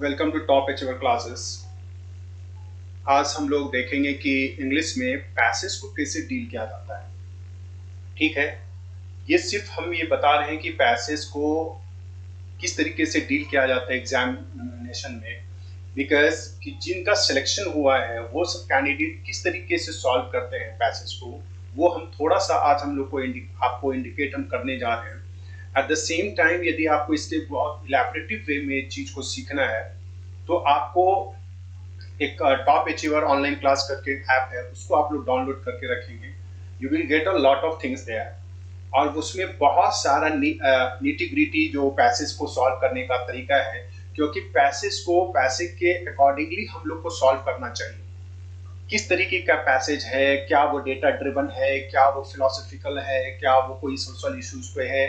Welcome to top achiever classes. आज हम लोग देखेंगे कि इंग्लिश में पैसेज को कैसे डील किया जाता है। ठीक है, ये सिर्फ हम ये बता रहे हैं कि पैसेज को किस तरीके से डील किया जाता है एग्जामिनेशन में, बिकॉज कि जिनका सिलेक्शन हुआ है वो सब कैंडिडेट किस तरीके से सॉल्व करते हैं पैसेज को, वो हम थोड़ा सा आज हम लोग को आपको इंडिकेट हम करने जा रहे हैं। एट द सेम टाइम यदि आपको इसके बहुत इलैबोरेटिव वे में चीज को सीखना है तो आपको एक टॉप अचीवर ऑनलाइन क्लास करके ऐप है, उसको आप लोग डाउनलोड करके रखेंगे। You will get a lot of things there, और उसमें बहुत सारा नीटी ग्रिटी जो पैसेज को सॉल्व करने का तरीका है, क्योंकि पैसेज को पैसेज के अकॉर्डिंगली हम लोग को सॉल्व करना चाहिए। किस तरीके का पैसेज है, क्या वो डेटा ड्रिवन है, क्या वो फिलोसॉफिकल है, क्या वो कोई सोशल इश्यूज पे है,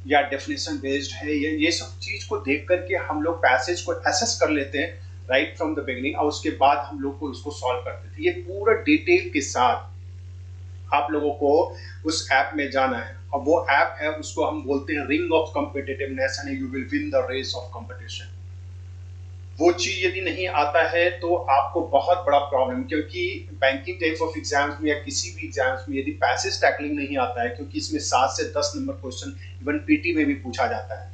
या डेफिनेशन बेस्ड है, ये सब चीज को देख करके हम लोग पैसेज को एसेस कर लेते हैं राइट फ्रॉम द बिगिनिंग, और उसके बाद हम लोग को इसको सॉल्व करते थे। ये पूरा डिटेल के साथ आप लोगों को उस ऐप में जाना है, और वो ऐप है उसको हम बोलते हैं ring of competitiveness, and you will win the race of competition. वो चीज यदि नहीं आता है तो आपको बहुत बड़ा प्रॉब्लम, क्योंकि बैंकिंग टाइप ऑफ एग्जाम्स में या किसी भी एग्जाम्स में यदि पैसेज टैकलिंग नहीं आता है, क्योंकि इसमें 7 से 10 नंबर क्वेश्चन इवन पीटी में भी पूछा जाता है,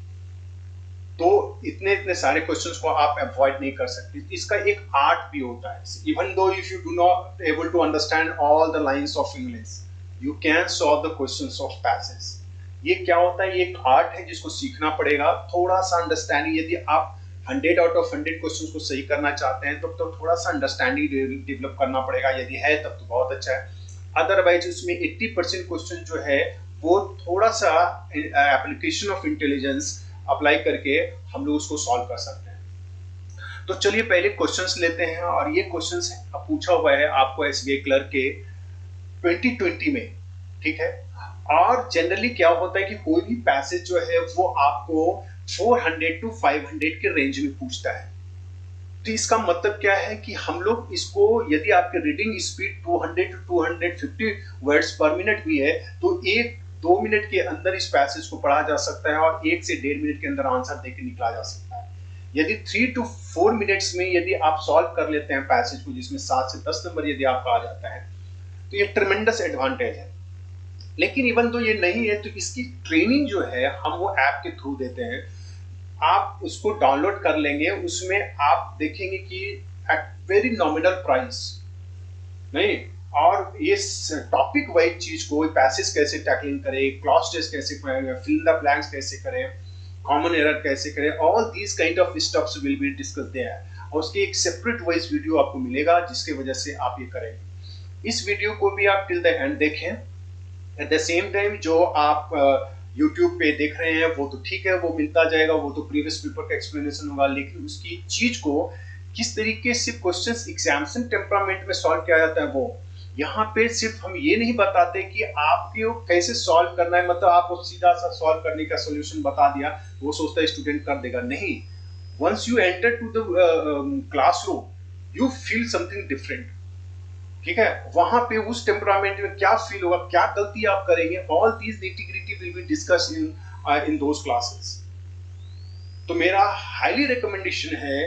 तो इतने इतने सारे क्वेश्चंस को आप अवॉइड नहीं कर सकते। इसका एक आर्ट भी होता है। Even though if you do not able to understand all the lines of English, you can solve the questions of passage. ये क्या होता है, ये एक आर्ट है जिसको सीखना पड़ेगा। थोड़ा सा अंडरस्टैंडिंग, यदि आप 100 आउट ऑफ 100 क्वेश्चंस को सही करना चाहते हैं तो थोड़ा सा अंडरस्टैंडिंग डेवलप करना पड़ेगा। यदि है तब तो बहुत अच्छा है, अदरवाइज उसमें 80% क्वेश्चन जो है वो थोड़ा सा एप्लीकेशन ऑफ इंटेलिजेंस अप्लाई करके हम लोग उसको सॉल्व कर सकते हैं। तो चलिए पहले क्वेश्चंस लेते हैं, और ये क्वेश्चंस पूछा हुआ है आपको एसबीआई क्लर्क के 2020 में। ठीक है, और जनरली क्या होता है कि कोई भी पैसेज जो है वो आपको 400 टू 500 के रेंज में पूछता है। तो इसका मतलब क्या है कि हम लोग इसको, यदि आपके reading speed 200 to 250 words per minute भी है, तो 1-2 मिनट के अंदर इस पैसेज को पढ़ा जा सकता है, और 1 से 1.5 मिनट के अंदर आंसर देके निकला जा सकता है। यदि 3 टू 4 मिनट्स में यदि आप सॉल्व कर लेते हैं पैसेज को, जिसमें 7 से 10 नंबर यदि आपका आ जाता है, तो ये ट्रेमेंडस एडवांटेज है। लेकिन इवन तो ये नहीं है, तो इसकी ट्रेनिंग जो है हम वो ऐप के थ्रू देते हैं। आप उसको डाउनलोड कर लेंगे, उसमें आप देखेंगे कि एट वेरी नॉमिनल प्राइस नहीं, और ये टॉपिक वाइज चीज को, पैसेज कैसे टैकलिंग करें, क्लॉज टेस्ट कैसे करें, फिल द ब्लैंक्स कैसे करें, कॉमन एरर कैसे करें, all these kind of stuffs will be discuss there, और उसकी एक सेपरेट वाइज वीडियो आपको मिलेगा जिसकी वजह से आप ये करेंगे। इस वीडियो को भी आप टिल द एंड देखें। एट द सेम टाइम जो आप YouTube पे देख रहे हैं वो तो ठीक है, वो मिलता जाएगा, वो तो प्रीवियस पेपर का एक्सप्लेनेशन होगा, लेकिन उसकी चीज को किस तरीके से क्वेश्चंस एग्जामिनेशन टेम्परामेंट में सॉल्व किया जाता है, वो यहाँ पे सिर्फ हम ये नहीं बताते कि आपको कैसे सॉल्व करना है, मतलब आपको सीधा सा सॉल्व करने का सोल्यूशन बता दिया वो सोचता है स्टूडेंट कर देगा। नहीं, once you enter to the classroom you feel something different. ठीक है, वहां पे उस टेम्परामेंट में क्या फील होगा, क्या गलती आप करेंगे, all these nitty-gritty will be discussed in those classes. तो मेरा हाईली रिकमेंडेशन है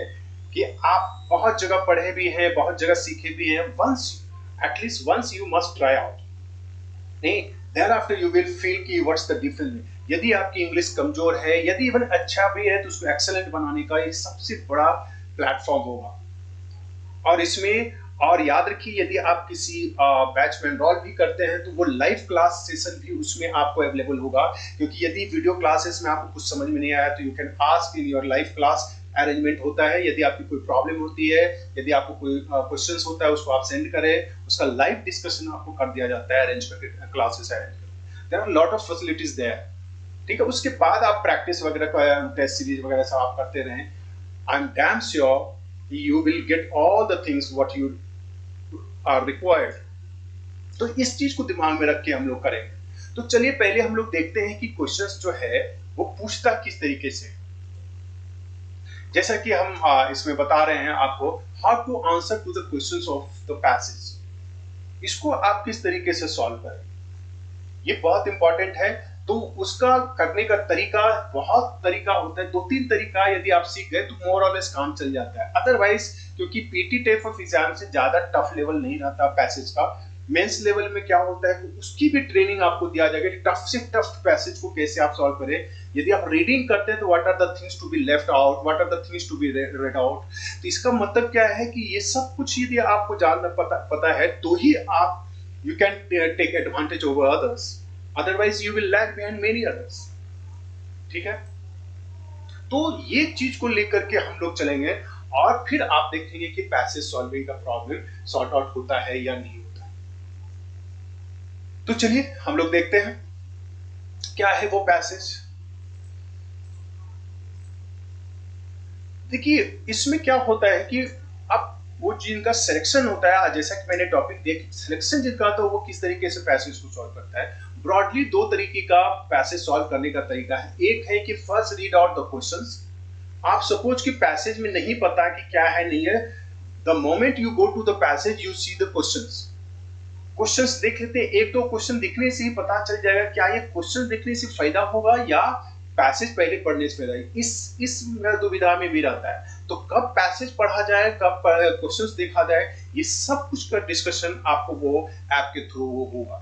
कि आप बहुत जगह पढ़े भी हैं, बहुत जगह सीखे भी हैं, at least once you must try out. नहीं, thereafter you will feel कि what's the difference। यदि आपकी इंग्लिश कमजोर है, यदि इवन अच्छा भी है, तो उसको एक्सेलेंट बनाने का ये सबसे बड़ा प्लेटफॉर्म होगा। और इसमें और याद रखिए, यदि आप किसी बैच में एनरोल भी करते हैं तो वो लाइव क्लास सेशन भी उसमें आपको अवेलेबल होगा, क्योंकि यदि वीडियो क्लासेस में आपको कुछ समझ में नहीं आया तो you can ask in your live class. Arrangement होता है, यदि आपकी कोई प्रॉब्लम होती है, यदि आपको कोई क्वेश्चंस होता है, उसको आप सेंड करें, उसका लाइव डिस्कशन आपको कर दिया जाता है, अरेंज करके क्लासेस अरेंज करके। There are lot of facilities there. ठीक है, उसके बाद आप प्रैक्टिस वगैरह, टेस्ट सीरीज वगैरह सब आप करते रहें। I am damn sure you will get all the things what you are required. तो इस चीज को दिमाग में रख के हम लोग करेंगे। तो चलिए पहले हम लोग देखते हैं कि क्वेश्चंस जो है वो पूछता किस तरीके से। जैसा कि हम इसमें बता रहे हैं आपको, how to answer to the questions of the passage. इसको आप किस तरीके से सॉल्व करें, ये बहुत इंपॉर्टेंट है। तो उसका करने का तरीका बहुत तरीका होता है, 2-3 तरीका यदि आप सीख गए तो मोर और लेस काम चल जाता है। अदरवाइज क्योंकि पीटी टाइप ऑफ एग्जाम से ज्यादा टफ लेवल नहीं रहता पैसेज का, मेंस लेवल में क्या होता है कि उसकी भी ट्रेनिंग आपको दिया जाएगा कि टफ से टफ पैसेज को कैसे आप सॉल्व करें। यदि आप रीडिंग करते हैं तो what are the things to be left out, what are the things to be read out. तो इसका मतलब क्या है कि ये सब कुछ यदि आपको जानना पता है तो ही आप you can take advantage over others, otherwise you will lag behind many others। ठीक है, तो ये चीज को लेकर के हम लोग चलेंगे और फिर आप देखेंगे कि पैसेज सॉल्विंग का प्रॉब्लम सॉर्ट आउट होता है या नहीं होता। तो चलिए हम लोग देखते हैं क्या है वो पैसेज। देखिए इसमें क्या होता है कि अब वो जिनका सिलेक्शन होता है, जैसा कि मैंने टॉपिक देख सिलेक्शन जिनका, तो वो किस तरीके से पैसेज को सॉल्व करता है। ब्रॉडली 2 तरीके का पैसेज सॉल्व करने का तरीका है। एक है कि first read out the questions. आप सपोज कि पैसेज में नहीं पता कि क्या है नहीं है, the moment you go to the passage you see the questions. Questions देख लेते हैं, एक दो क्वेश्चन दिखने से ही पता चल जाएगा क्या ये क्वेश्चन दिखने से फायदा होगा या पैसेज पहले पढ़ने से फायदा। इस दुविधा में भी रहता है। तो कब पैसेज पढ़ा जाए, कब क्वेश्चंस देखा जाए, ये सब कुछ का डिस्कशन आपको वो ऐप के थ्रू होगा।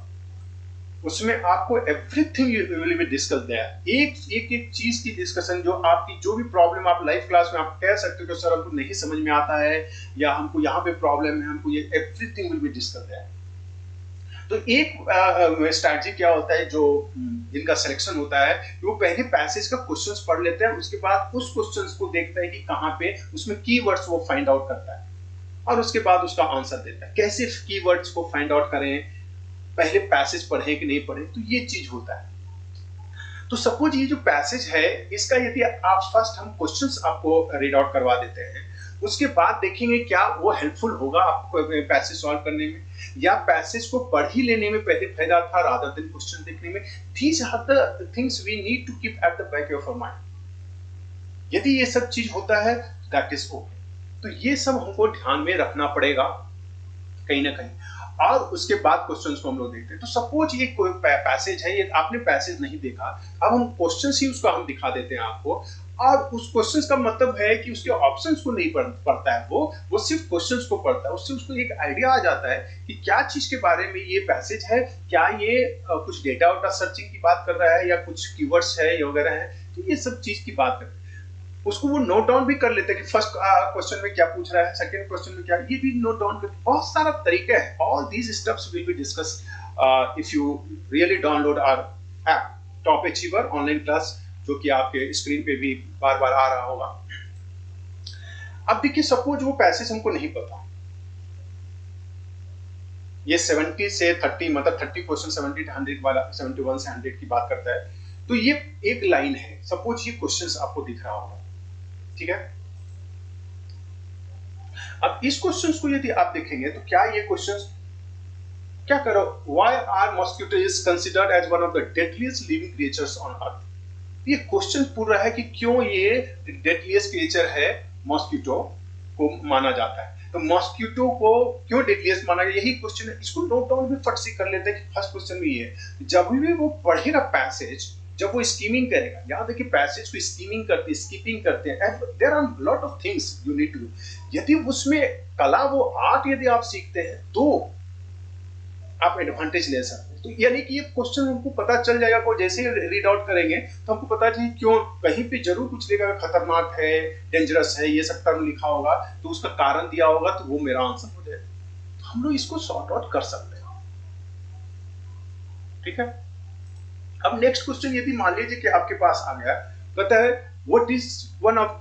उसमें आपको everything will be discuss there. एक चीज की डिस्कशन, जो आपकी जो भी प्रॉब्लम आप लाइव क्लास में आप कह सकते हो कि सर हमको नहीं समझ में आता है या हमको यहाँ पे प्रॉब्लम है, हमको ये everything will be discuss there. तो एक स्ट्रैटेजी क्या होता है, जो जिनका सिलेक्शन होता है वो पहले पैसेज का क्वेश्चंस पढ़ लेते हैं, उसके बाद उस क्वेश्चंस को देखता है कि कहाँ पे उसमें कीवर्ड्स वो फाइंड आउट करता है और उसके बाद उसका आंसर देता है। कैसे कीवर्ड्स को फाइंड आउट करें, पहले पैसेज पढ़े कि नहीं पढ़े, तो ये चीज होता है। तो सपोज ये जो पैसेज है इसका यदि आप फर्स्ट हम क्वेश्चंस आपको रीड आउट करवा देते हैं, उसके बाद देखेंगे क्या वो हेल्पफुल होगा आपको पैसेज सॉल्व करने में, या पैसेज को पढ़ ही लेने में पहले फायदा था रादर देन क्वेश्चन देखने में। These are the things we need to keep at the back of our mind। यदि ये सब चीज होता है दैट इज ओके। तो ये सब हमको ध्यान में रखना पड़ेगा कहीं ना कहीं, और उसके बाद क्वेश्चंस को हम लोग देखते हैं। तो सपोज ये कोई पैसेज है, ये आपने पैसेज नहीं देखा, अब हम क्वेश्चंस ही उसका हम दिखा देते हैं आपको, और उस क्वेश्चंस का मतलब है कि उसके ऑप्शंस को नहीं पढ़ता है, वो सिर्फ क्वेश्चंस को पढ़ता है। उससे उसको एक आइडिया आ जाता है कि क्या चीज के बारे में ये पैसेज है, क्या ये कुछ डेटा वाटा सर्चिंग की बात कर रहा है या कुछ कीवर्ड्स है या वगैरह है, तो ये सब चीज की बात कर रहे हैं। उसको वो नोट डाउन भी कर लेते हैं कि फर्स्ट क्वेश्चन में क्या पूछ रहा है, सेकंड क्वेश्चन में क्या, ये भी नोट डाउन करते। बहुत सारा तरीका है। All these steps will be discussed if you really download our app top achiever online class, जो कि आपके स्क्रीन पे भी बार बार आ रहा होगा। अब देखिए सपोज वो पैसेज हमको नहीं पता, ये 70 से 30 मतलब 30 क्वेश्चन 70 से 100 वाला, 71 से 100 की बात करता है। तो ये एक लाइन है, सपोज ये क्वेश्चंस आपको दिख रहा होगा, ठीक है। अब इस क्वेश्चंस को यदि आप देखेंगे तो क्या ये क्वेश्चंस क्या करो, why are mosquito is considered as one of the deadliest living creatures on earth. ये क्वेश्चन पूछ रहा है कि क्यों ये डेडलीस्ट क्रिएचर है, मॉस्किटो को माना जाता है। तो मॉस्किटो को क्यों डेडलीस्ट माना गया, यही क्वेश्चन है। इसको नोट डाउन भी फट से कर लेते हैं कि फर्स्ट क्वेश्चन में ये है। जब भी वो पढ़ेगा पैसेज, जब वो स्कीमिंग करेगा, याद है कि पैसेज को स्कीमिंग करते हैं, स्किपिंग करते हैं, there are lot of things you need to do. यदि उसमें कला, वो आर्ट यदि आप सीखते हैं तो आप एडवांटेज ले सकते हैं। तो यानी कि ये क्वेश्चन हमको पता चल जाएगा, को जैसे ही रीड आउट करेंगे तो हमको पता चले क्यों, कहीं पे जरूर कुछ लिखा है खतरनाक है, डेंजरस है, ये सब टर्म लिखा होगा, तो उसका कारण दिया होगा, तो वो मेरा आंसर हो जाएगा। तो हम लोग इसको सॉर्ट आउट कर सकते हैं, ठीक है। अब नेक्स्ट क्वेश्चन यदि मान लीजिए कि आपके पास आ गया, कहता है what is one of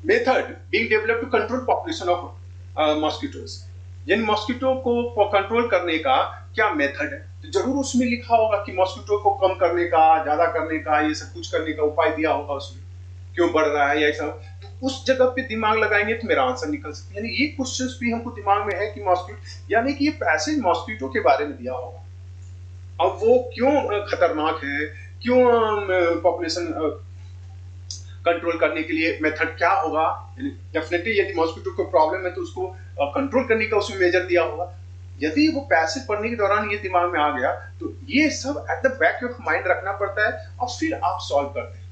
method being developed to control population of mosquitoes, यानी मॉस्किटो को कंट्रोल करने का क्या मेथड है। तो जरूर उसमें लिखा होगा कि मॉस्किटो को कम करने का, ज्यादा करने का, ये सब कुछ करने का उपाय दिया होगा उसमें, क्यों बढ़ रहा है या सब। तो उस जगह पे दिमाग लगाएंगे तो मेरा आंसर निकल सकता है। यानी ये क्वेश्चंस भी हमको दिमाग में है कि मॉस्किटो, यानी कि ये पैसेज मॉस्किटो के बारे में दिया होगा। अब वो क्यों खतरनाक है, क्यों पॉपुलेशन कंट्रोल करने के लिए मेथड क्या होगा, डेफिनेटली यदि मॉस्किटो को प्रॉब्लम है तो उसको कंट्रोल करने का उसमें मेजर दिया होगा। यदि वो पैसेज पढ़ने के दौरान ये दिमाग में आ गया तो ये सब eight the back of mind रखना पड़ता है और फिर आप सॉल्व करते हैं।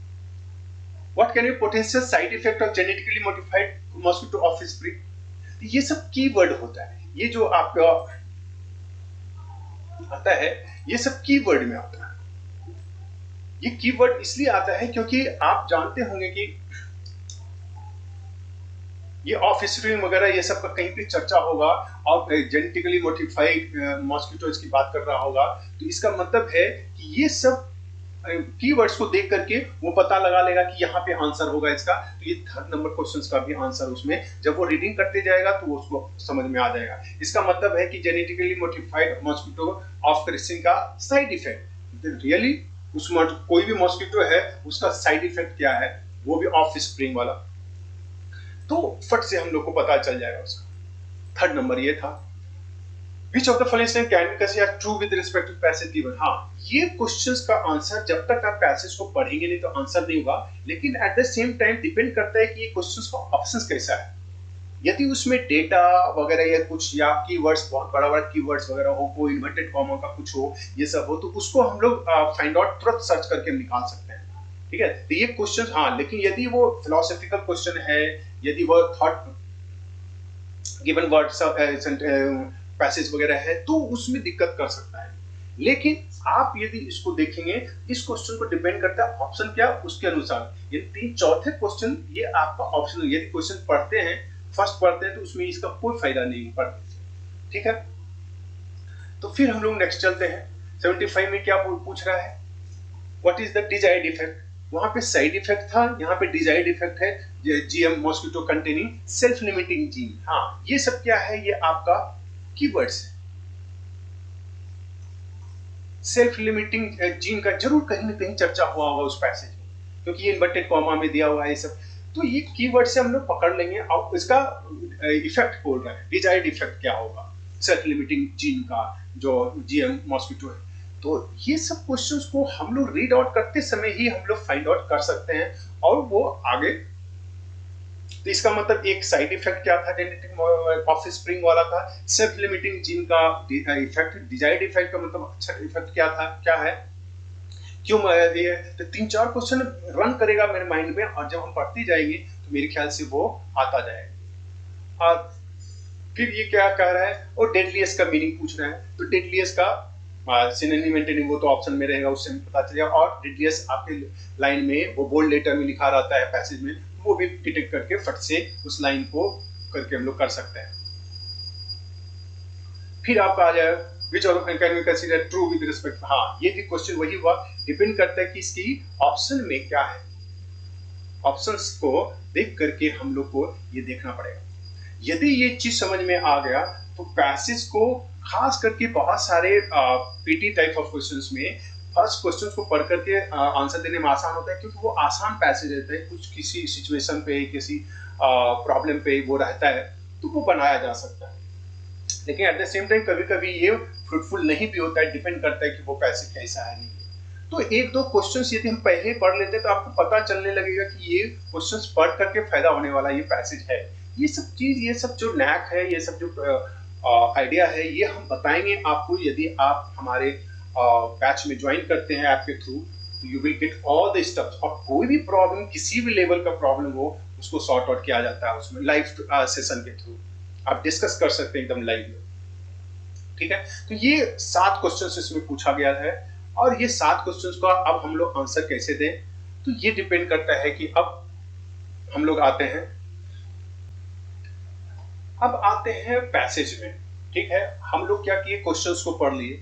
What can be potential side effect of genetically modified mosquito office spray, ये सब कीवर्ड होता है। ये जो आपका आता है ये सब कीवर्ड में आता है। ये कीवर्ड इसलिए आता है क्योंकि आप जानते होंगे कि ये ऑफिस स्प्रिंग वगैरह ये सब का कहीं पे चर्चा होगा और जेनेटिकली मॉडिफाइड मॉस्किटोज की बात कर रहा होगा, तो इसका मतलब है कि ये सब कीवर्ड्स को देख करके वो पता लगा लेगा कि यहाँ पे आंसर होगा इसका। तो ये थर्ड नंबर क्वेश्चंस का भी आंसर उसमें जब वो रीडिंग करते जाएगा तो वो उसको समझ में आ जाएगा। इसका मतलब है कि जेनेटिकली मॉडिफाइड मॉस्किटो ऑफ क्रिसिंग का साइड इफेक्ट, रियली उस कोई भी मॉस्किटो है उसका साइड इफेक्ट क्या है, वो भी ऑफ स्प्रिंग वाला, तो फट से हम लोग को पता चल जाएगा उसका। थर्ड नंबर ये था, Which of the following statement can be considered true with respect to passage given? हाँ, ये क्वेश्चंस का आंसर जब तक आप पैसेज को पढ़ेंगे नहीं तो आंसर नहीं होगा, लेकिन at the same time depend करता है कि ये क्वेश्चंस का ऑप्शंस कैसा है। यदि उसमें डेटा वगैरह या कुछ या कीवर्ड्स बहुत बड़ा बड़ा कीवर्ड्स वगैरह हो, कोई इन्वर्टेड कॉमा का कुछ हो, ये सब हो, तो उसको हम लोग फाइंड आउट तुरंत सर्च करके हम निकाल सकते हैं। ठीक है, तो ये क्वेश्चन हाँ, लेकिन यदि वो फिलोसॉफिकल क्वेश्चन है, यदि वो थॉट गिवन वर्ड्स पैसेज वगैरह है तो उसमें दिक्कत कर सकता है। लेकिन आप यदि इसको देखेंगे, इस क्वेश्चन को डिपेंड करता है ऑप्शन क्या उसके अनुसार। ये तीन चौथे क्वेश्चन ये आपका ऑप्शन, यदि क्वेश्चन पढ़ते हैं फर्स्ट पढ़ते हैं तो उसमें इसका कोई फायदा नहीं है पढ़ने से। ठीक है, तो फिर हम लोग नेक्स्ट चलते हैं। 75 में क्या पूछ रहा है, what is the desired effect. वहां पे साइड इफेक्ट था, यहाँ पे डिजायर्ड इफेक्ट है, GM mosquito containing self limiting gene. हाँ, ये सब क्या है, ये आपका कीवर्ड्स है। सेल्फ लिमिटिंग जीन का जरूर कहीं ना कहीं चर्चा हुआ होगा उस पैसेज में, क्योंकि ये इन्वर्टेड कॉमा में दिया हुआ है ये सब, तो ये कीवर्ड से हम लोग पकड़ लेंगे और इसका इफेक्ट बोल रहा है, डिजायर्ड इफेक्ट क्या होगा सेल्फ लिमिटिंग जीन का जो जीएम मॉस्किटो है। तो ये सब क्वेश्चंस को हम लोग रीड आउट करते समय ही हम लोग फाइंड आउट कर सकते हैं और वो आगे। तो इसका मतलब एक साइड इफेक्ट क्या था जेनेटिक ऑफ स्प्रिंग वाला था, सेल्फ लिमिटिंग जीन का इफेक्ट। डिजायर्ड इफेक्ट का मतलब अच्छा इफेक्ट क्या था, क्या है, क्यों ये। तो तीन चार क्वेश्चन रन करेगा मेरे माइंड में और जब हम पढ़ते जाएंगे तो मेरे ख्याल से वो आता जाएगा। और फिर ये क्या कह रहा है, और डेडलीएस्ट का मीनिंग पूछ रहा है, तो डेडलीएस्ट का सिनोनिम एंटोनिम वो तो ऑप्शन में रहेगा, उससे पता चलेगा। और डेडलीएस्ट आपके लाइन में वो बोल्ड लेटर में लिखा रहता है पैसेज में, वो भी डिटेक्ट करके फट से उस लाइन को करके हम लोग कर सकते हैं। फिर आपका आ जाए which of the can we consider true with respect, हाँ, ये भी क्वेश्चन वही हुआ, डिपेंड करता है कि इसकी ऑप्शन में क्या है। ऑप्शंस को देख करके हम लोग को ये देखना पड़ेगा। यदि ये चीज समझ में आ गया तो पैसेज को खास करके बहुत सारे पीटी टाइप ऑफ क्वेश्चंस में फर्स्ट क्वेश्चन को पढ़ करके आंसर देने में आसान होता है, क्योंकि वो आसान पैसेज रहता है, कुछ किसी सिचुएशन पे किसी प्रॉब्लम पे वो रहता है तो वो बनाया जा सकता है। लेकिन एट द सेम टाइम कभी कभी ये फ्रूटफुल नहीं भी होता है, डिपेंड करता है कि वो पैसेज कैसा है नहीं है। तो एक दो क्वेश्चंस यदि हम पहले पढ़ लेते हैं तो आपको पता चलने लगेगा कि ये क्वेश्चंस पढ़ करके फायदा होने वाला ये पैसेज है। ये सब चीज, ये सब जो नैक है, ये सब जो आइडिया है, ये हम बताएंगे आपको यदि आप हमारे बैच में ज्वाइन करते हैं ऐप के through. You will get all the steps, और कोई भी प्रॉब्लम, किसी भी लेवल का प्रॉब्लम हो उसको सॉर्ट आउट किया जाता है उसमें लाइव सेशन के थ्रू, आप डिस्कस कर सकते हैं एकदम लाइव में। ठीक है, तो ये 7 क्वेश्चंस इसमें पूछा गया है और ये 7 क्वेश्चंस का अब हम लोग आंसर कैसे दें, तो ये डिपेंड करता है कि अब हम लोग आते हैं पैसेज में। ठीक है, हम लोग क्या किए, क्वेश्चंस को पढ़ लिए,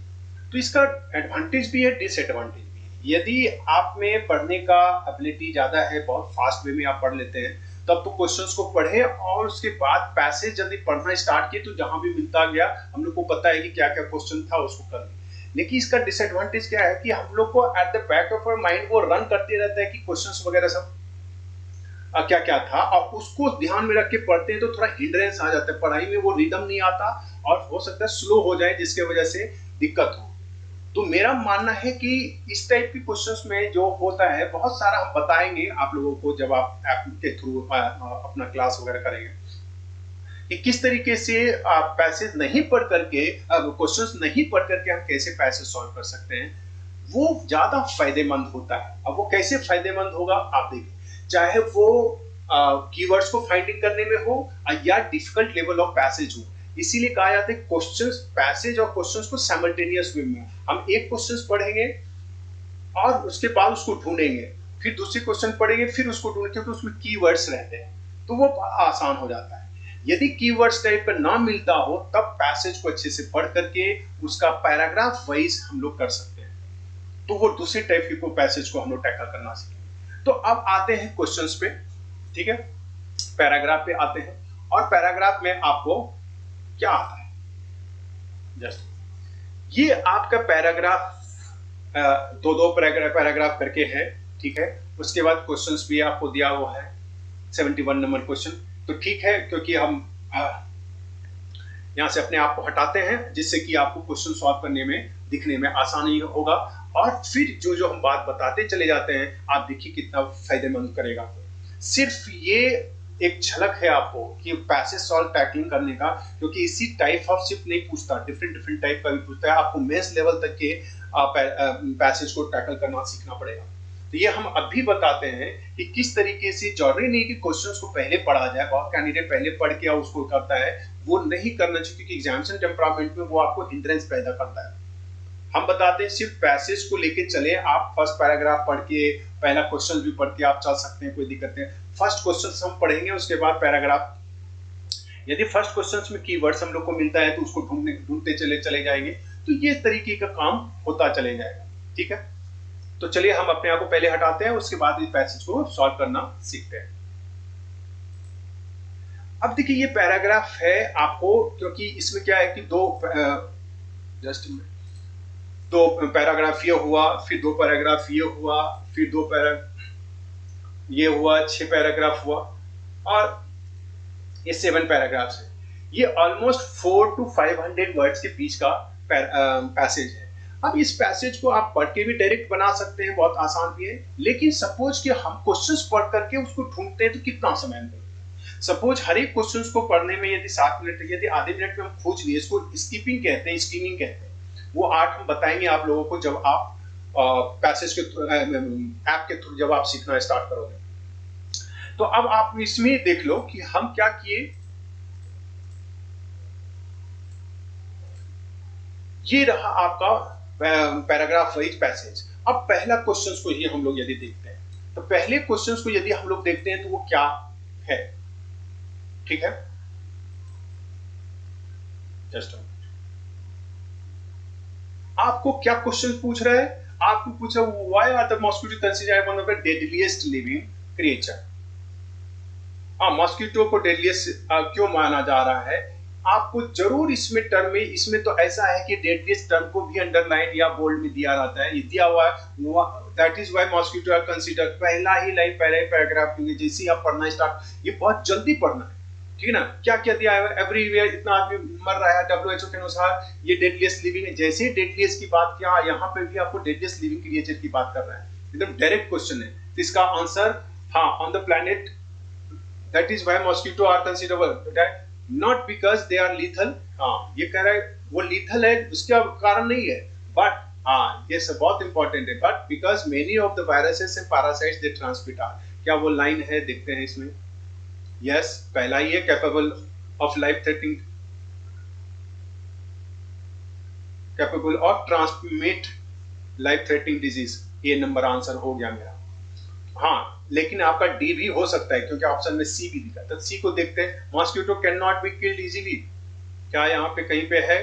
तो इसका एडवांटेज भी है, डिसएडवांटेज भी है। यदि आप में पढ़ने का एबिलिटी ज्यादा है, बहुत फास्ट वे में आप पढ़ लेते हैं, तब तो क्वेश्चंस को पढ़े और उसके बाद पैसेज जल्दी पढ़ना स्टार्ट किए तो जहां भी मिलता गया हम लोग को पता है कि क्या क्या क्वेश्चन था उसको कर लिया। लेकिन इसका डिसएडवांटेज क्या है कि हम लोग को at the back of our mind वो रन करते रहता है कि क्वेश्चंस वगैरह सब क्या क्या था, और उसको ध्यान में रख के पढ़ते हैं तो थोड़ा हिंड्रेंस आ जाता है, पढ़ाई में वो रिदम नहीं आता और हो सकता है स्लो हो जाए, जिसके वजह से दिक्कत हो। तो मेरा मानना है कि इस टाइप के क्वेश्चंस में जो होता है, बहुत सारा हम बताएंगे आप लोगों को जब आप ऐप के थ्रू अपना क्लास वगैरह करेंगे, कि किस तरीके से आप पैसेज नहीं पढ़ करके, क्वेश्चंस नहीं पढ़ करके हम कैसे पैसेज सॉल्व कर सकते हैं, वो ज्यादा फायदेमंद होता है। अब वो कैसे फायदेमंद होगा आप देखिए, चाहे वो कीवर्ड्स को फाइंडिंग करने में हो या डिफिकल्ट लेवल ऑफ पैसेज हो। इसीलिए कहा जाता है क्वेश्चंस, पैसेज और क्वेश्चंस को साइमल्टेनियस वे में हम एक क्वेश्चंस पढ़ेंगे और उसके बाद उसको ढूंढेंगे, फिर दूसरे क्वेश्चन पढ़ेंगे, फिर उसको ढूंढेंगे, क्योंकि उसमें कीवर्ड्स रहते हैं, तो वो आसान हो जाता है। यदि कीवर्ड्स टाइप पर ना मिलता हो तब पैसेज को अच्छे से पढ़ करके उसका पैराग्राफ वाइज हम लोग कर सकते हैं, तो वो दूसरे टाइप के पैसेज को हम लोग टैकल करना सीखेंगे। तो अब आते हैं क्वेश्चंस पे, ठीक है, पैराग्राफ पे आते हैं। और पैराग्राफ में आपको क्या आता है, जस्ट ये आपका पैराग्राफ दो पैराग्राफ करके है, ठीक है। उसके बाद क्वेश्चंस भी आपको दिया हुआ है 71 नंबर क्वेश्चन, तो ठीक है, क्योंकि हम यहाँ से अपने आप को हटाते हैं जिससे कि आपको क्वेश्चन सॉल्व करने में, दिखने में आसानी होगा। और फिर जो जो हम बात बताते चले जाते हैं, आप देखिए कितना फायदेमंद करेगा। सिर्फ ये एक झलक है आपको कि पैसेज सॉल्व टैकलिंग करने का, क्योंकि इसी टाइप ऑफ सिर्फ नहीं पूछता, डिफरेंट टाइप का भी पूछता है। आपको मेंस लेवल तक के पैसेज को टैकल करना सीखना पड़ेगा। तो ये हम अभी बताते हैं कि किस तरीके से, जरूरी नहीं कि क्वेश्चंस को पहले पढ़ा जाए, बहुत कैंडिडेट पहले पढ़ के उसको करता है, वो नहीं करना चाहिए, क्योंकि एग्जामिनेशन टेम्परामेंट में वो आपको हिंड्रेंस पैदा करता है। हम बताते हैं सिर्फ पैसेज को लेके चले, आप फर्स्ट पैराग्राफ पढ़ के, पहला क्वेश्चन भी पढ़ के आप चल सकते हैं, कोई दिक्कत नहीं। फर्स्ट क्वेश्चन हम पढ़ेंगे, उसके बाद पैराग्राफ। यदि फर्स्ट क्वेश्चन में कीवर्ड्स हम लोग को मिलता है तो उसको ढूंढते चले जाएंगे, तो ये तरीके का काम होता चले जाएगा, ठीक है। तो चलिए हम अपने आप को पहले हटाते हैं, उसके बाद इस पैसेज को सॉल्व करना सीखते हैं। अब देखिए ये पैराग्राफ है आपको, क्योंकि इसमें क्या है कि दो पैराग्राफ ये हुआ, फिर दो पैराग्राफ ये हुआ, फिर दो ये हुआ, 6 पैराग्राफ हुआ, और ये 7 पैराग्राफ है। ये ऑलमोस्ट 400 to 500 वर्ड्स के बीच का पैसेज है। अब इस पैसेज को आप पढ़ के भी डायरेक्ट बना सकते हैं, बहुत आसान भी है। लेकिन सपोज कि हम क्वेश्चंस पढ़ करके उसको ढूंढते हैं तो कितना समय लगेगा। सपोज हर एक क्वेश्चंस को पढ़ने में यदि 7 मिनट, यदि आधे मिनट में हम खोज लिए, इसको स्किपिंग कहते हैं, स्कीमिंग कहते हैं। वो आर्ट हम बताएंगे आप लोगों को जब आप पैसेज के ऐप के थ्रू जब आप सीखना स्टार्ट करोगे। तो अब आप इसमें देख लो कि हम क्या किए। ये रहा आपका पैराग्राफ वाइज पैसेज। अब पहला क्वेश्चन को ही हम लोग यदि देखते हैं, तो पहले क्वेश्चन को यदि हम लोग देखते हैं तो वो क्या है, ठीक है। जस्ट आपको क्या क्वेश्चन पूछ रहा है, आपको पूछा why are the mosquito considered one of the deadliest living creature. Mosquito को डेडलीस्ट क्यों माना जा रहा है, आपको जरूर इसमें टर्म में, इसमें तो ऐसा है कि डेडलीस्ट टर्म को भी अंडरलाइन या बोल्ड में दिया रहता है, ये दिया हुआ है। That is why mosquito are considered, पहला ही लाइन, पहला ही पैराग्राफ, क्योंकि जैसे ही आप पढ़ना स्टार्ट, ये बहुत जल्दी पढ़ना है, ठीक है ना। क्या क्या दिया है, एवरीवेयर इतना आदमी मर रहा है WHO के अनुसार, ये डेडलीस्ट लिविंग है। जैसे ही डेडलीस्ट की बात किया, यहाँ पे भी आपको डेडलीस्ट लिविंग क्रिएचर की बात कर रहा है, एकदम डायरेक्ट क्वेश्चन है। तो इसका आंसर हाँ, on the planet, that is why mosquito are considered, not because they are lethal. हाँ, ये कह रहा है वो लीथल है उसका कारण नहीं है, बट हाँ ये सब बहुत इंपॉर्टेंट है, but because many of the viruses and parasites they transmit are. क्या वो लाइन है, देखते हैं इसमें। यस, पहला ही है, capable of life threatening, capable of transmit life threatening disease, ये नंबर आंसर हो गया मेरा। हाँ, लेकिन आपका डी भी हो सकता है, क्योंकि ऑप्शन में सी भी दिखा। तो सी को देखते हैं, mosquito can not be killed easily. क्या यहाँ पे कहीं पे है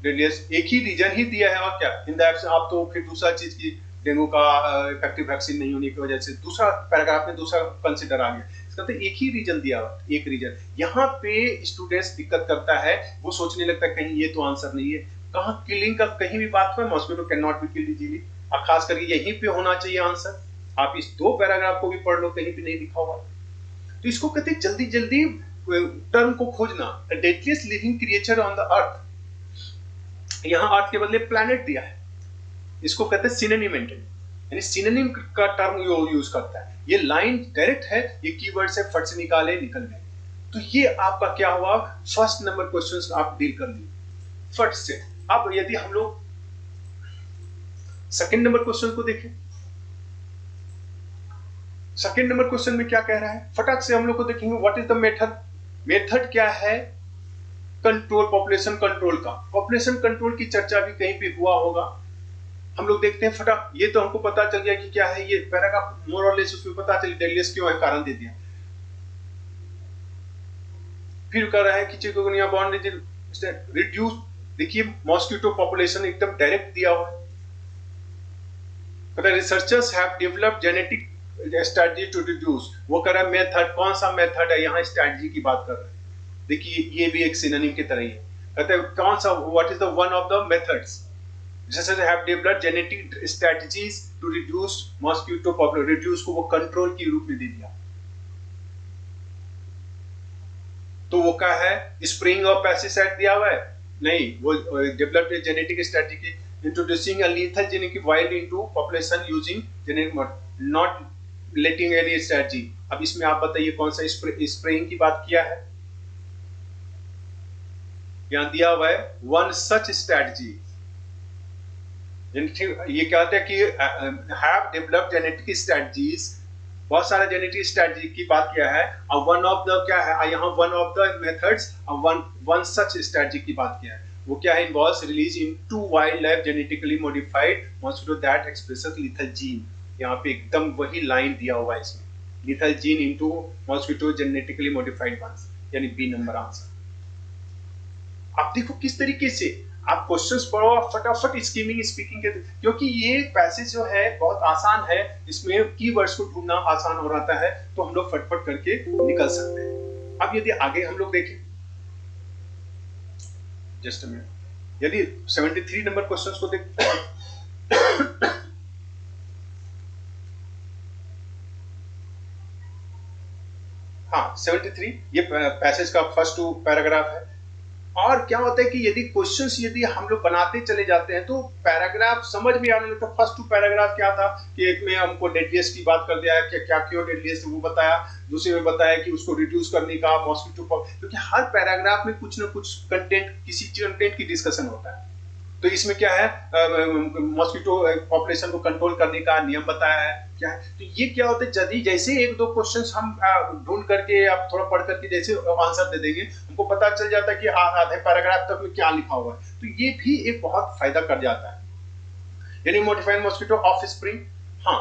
डेडलीस्ट? एक ही रीजन ही दिया है, और क्या इन द एब्सेंस, आप तो फिर दूसरा चीज की डेंगू का इफेक्टिव वैक्सीन नहीं होने की वजह से दूसरा पैराग्राफ में दूसरा कंसीडर आ गया। इसका तो एक ही रीजन दिया हुआ, एक रीजन। यहाँ पे स्टूडेंट्स दिक्कत करता है, वो सोचने लगता है कहीं ये तो आंसर नहीं है। कहाँ किलिंग का कहीं भी बात हुआ, mosquito can not be killed easily, और खास करके यहीं पे होना चाहिए आंसर। आप इस दो पैराग्राफ को भी पढ़ लो, कहीं पे नहीं लिखा हुआ। तो इसको कहते हैं जल्दी जल्दी टर्म को खोजना, deadliest living creature on the earth. यहाँ अर्थ के बदले प्लैनेट दिया है, इसको कहते हैं सिनोनिम एंटोनिम, यानी सिनोनिम का टर्म यूज करता है। ये लाइन डायरेक्ट है, ये कीवर्ड से फट से निकाले, निकल गए। तो ये आपका क्या हुआ, फर्स्ट नंबर क्वेश्चन आप डील कर लिए फट से। अब यदि हम लोग सेकंड नंबर क्वेश्चन को देखें, सेकंड नंबर क्वेश्चन में क्या कह रहा है, फटाक से हम लोग को देखेंगे what is the method. Method क्या है, कंट्रोल, पॉपुलेशन कंट्रोल का। पॉपुलेशन कंट्रोल की चर्चा भी कहीं पे हुआ होगा, हम लोग देखते हैं फटाक। ये तो हमको पता चल गया कि क्या है, ये पैराग्राफ मोर और लेस उसमें पता चल डेलियस क्यों है, कारण दे दिया। फिर कर रहा है कि चिकनगुनिया बॉन्ड रिड्यूस, देखिए मॉस्किटो पॉपुलेशन एकदम डायरेक्ट दिया हुआ है। Researchers have developed genetic strategy to reduce, वो कर रहा है मेथड, कौन सा मेथड है, यहाँ स्ट्रेटजी की बात कर रहे हैं। देखिए ये भी एक सिनोनिम की तरह ही है, कहते हैं कौन सा, what is the one of the methods. Researchers have developed genetic strategies to reduce mosquito population, reduce को वो कंट्रोल के रूप में दे दिया। तो वो क्या है, स्प्रेइंग ऑफ पेस्टिसाइड दिया हुआ है, नहीं, वो developed genetic strategy introducing a lethal genetic wild into population using genetic not letting any strategy. अब इसमें आप बताइए कौन सा स्प्रेइंग की बात किया है, यहाँ दिया हुआ है वन सच स्ट्रेटजी। ये कहते हैं कि हैव डेवलप्ड जेनेटिक स्ट्रेटजीज, बहुत सारे जेनेटिक स्ट्रेटजी की बात किया है, और वन ऑफ द क्या है यहाँ, one of the methods, one such strategy की बात किया है। वो क्या है, involves release into wild life genetically modified mosquito that expresses lethal gene. यहाँ पे एकदम वही लाइन दिया हुआ है इसमें, lethal gene into mosquito genetically modified ones, यानी बी नंबर आंसर। आप देखो किस तरीके से आप क्वेश्चंस पढ़ो, आप फटाफट स्कीमिंग स्पीकिंग के, क्योंकि ये पैसेज जो है बहुत आसान है, इसमें कीवर्ड्स को ढूंढना आसान हो रहता है, तो हम लोग फटफट करके निकल सकते हैं। अब यदि आगे हम लोग देखें, जस्ट मिनट, यदि 73 नंबर क्वेश्चंस को देख हाँ 73 ये पैसेज का फर्स्ट टू पैराग्राफ है। और क्या होता है कि यदि क्वेश्चंस यदि हम लोग बनाते चले जाते हैं तो पैराग्राफ समझ में आने लगता है। फर्स्ट टू पैराग्राफ क्या था कि एक में हमको डेडलिएस्ट की बात कर दिया है, क्या क्यों डेडलिएस्ट वो बताया, दूसरे में बताया कि उसको रिड्यूस करने का मॉस्किटो, क्योंकि हर पैराग्राफ में कुछ ना कुछ कंटेंट, किसी कंटेंट की डिस्कशन होता है। तो इसमें क्या है, मॉस्किटो पॉपुलेशन को कंट्रोल करने का नियम बताया है क्या है। तो ये क्या होता है, यदि जैसे एक दो क्वेश्चंस हम ढूंढ करके आप थोड़ा पढ़ करके जैसे आंसर दे देंगे, हमको पता चल जाता है कि आधे पैराग्राफ तक में क्या लिखा हुआ है। तो ये भी एक बहुत फायदा कर जाता है। यानी मॉडिफाइड मॉस्किटो ऑफ स्प्रिंग, हाँ